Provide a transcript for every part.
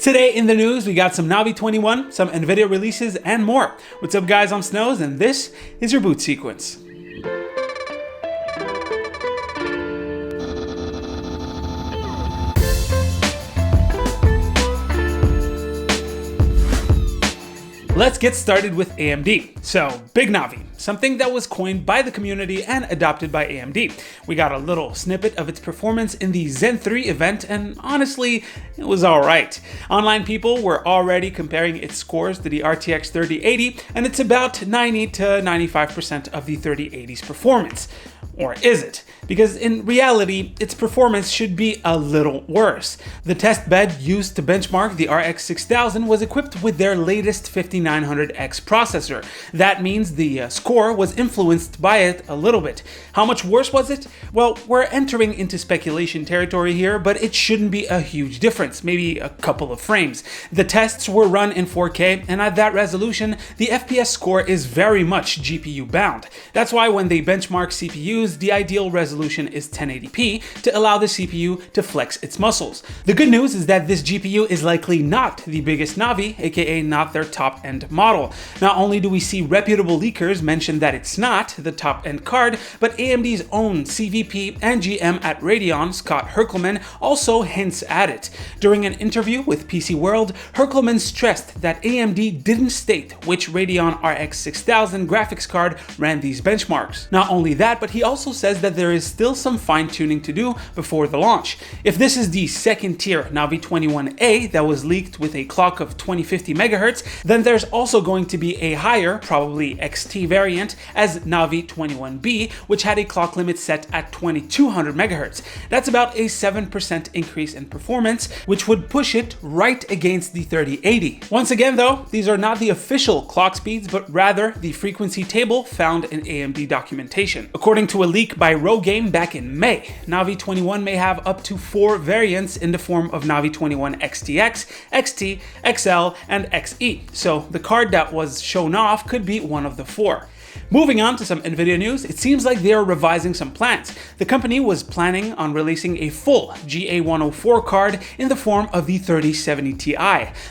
Today in the news, we got some Navi 21, some Nvidia releases, and more. What's up guys, I'm Snows, and this is your boot sequence. Let's get started with AMD. So, Big Navi, something that was coined by the community and adopted by AMD. We got a little snippet of its performance in the Zen 3 event, and honestly, it was alright. Online people were already comparing its scores to the RTX 3080, and it's about 90 to 95% of the 3080's performance. Or is it? Because in reality, its performance should be a little worse. The test bed used to benchmark the RX 6000 was equipped with their latest 5900X processor. That means the score was influenced by it a little bit. How much worse was it? Well, we're entering into speculation territory here, but it shouldn't be a huge difference, maybe a couple of frames. The tests were run in 4K, and at that resolution, the FPS score is very much GPU bound. That's why when they benchmark CPUs, the ideal resolution is 1080p to allow the CPU to flex its muscles. The good news is that this GPU is likely not the biggest Navi, aka not their top-end model. Not only do we see reputable leakers mention that it's not the top-end card, but AMD's own CVP and GM at Radeon, Scott Herkelman, also hints at it. During an interview with PC World, Herkelman stressed that AMD didn't state which Radeon RX 6000 graphics card ran these benchmarks. Not only that, but he also says that there is still some fine-tuning to do before the launch. If this is the second-tier Navi 21A that was leaked with a clock of 2050 MHz, then there's also going to be a higher, probably XT variant as Navi 21B, which had a clock limit set at 2200 MHz. That's about a 7% increase in performance, which would push it right against the 3080. Once again though, these are not the official clock speeds, but rather the frequency table found in AMD documentation. According to a leak by Rogame back in May, Navi 21 may have up to 4 variants in the form of Navi 21 XTX, XT, XL, and XE, so the card that was shown off could be one of the 4. Moving on to some Nvidia news, it seems like they are revising some plans. The company was planning on releasing a full GA104 card in the form of the 3070 Ti.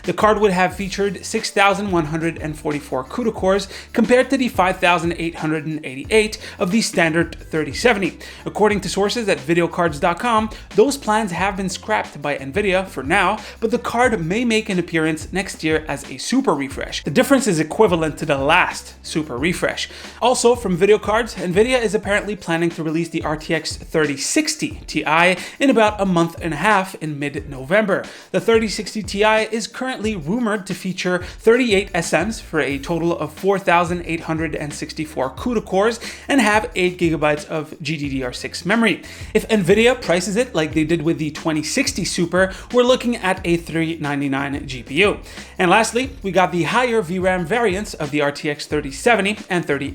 The card would have featured 6,144 CUDA cores compared to the 5,888 of the standard 3070. According to sources at videocards.com, those plans have been scrapped by Nvidia for now, but the card may make an appearance next year as a super refresh. The difference is equivalent to the last super refresh. Also, from video cards, Nvidia is apparently planning to release the RTX 3060 Ti in about a month and a half in mid-November. The 3060 Ti is currently rumored to feature 38 SMs for a total of 4,864 CUDA cores and have 8 GB of GDDR6 memory. If Nvidia prices it like they did with the 2060 Super, we're looking at a $399 GPU. And lastly, we got the higher VRAM variants of the RTX 3070 and 3080.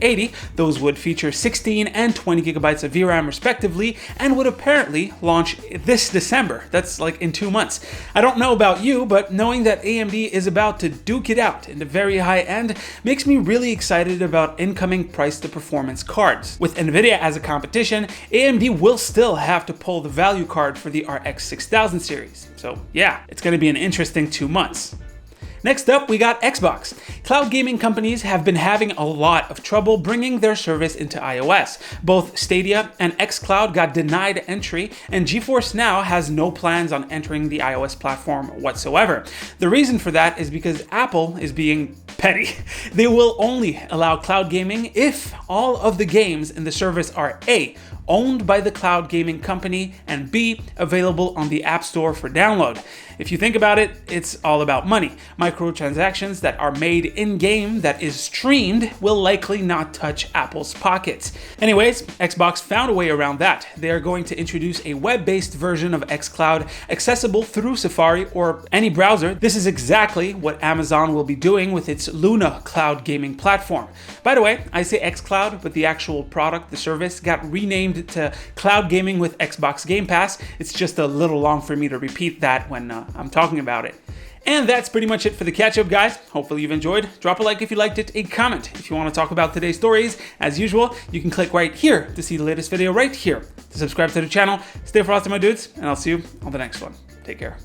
Those would feature 16 and 20 gigabytes of VRAM respectively and would apparently launch this December. That's like in 2 months. I don't know about you, but knowing that AMD is about to duke it out in the very high end makes me really excited about incoming price to performance cards. With Nvidia as a competition, AMD will still have to pull the value card for the RX 6000 series. So yeah, it's going to be an interesting 2 months. Next up, we got Xbox. Cloud gaming companies have been having a lot of trouble bringing their service into iOS. Both Stadia and xCloud got denied entry, and GeForce Now has no plans on entering the iOS platform whatsoever. The reason for that is because Apple is being petty. They will only allow cloud gaming if all of the games in the service are A, owned by the cloud gaming company, and B, available on the App Store for download. If you think about it, it's all about money. Microtransactions that are made in-game that is streamed will likely not touch Apple's pockets. Anyways, Xbox found a way around that. They are going to introduce a web-based version of xCloud accessible through Safari or any browser. This is exactly what Amazon will be doing with its Luna cloud gaming platform. By the way, I say xCloud, but the actual product, the service, got renamed to Cloud Gaming with Xbox Game Pass. It's just a little long for me to repeat that when I'm talking about it. And that's pretty much it for the catch-up, guys. Hopefully you've enjoyed. Drop a like if you liked it, a comment if you want to talk about today's stories. As usual, you can click right here to see the latest video right here. To subscribe to the channel. Stay frosty, my dudes, and I'll see you on the next one. Take care.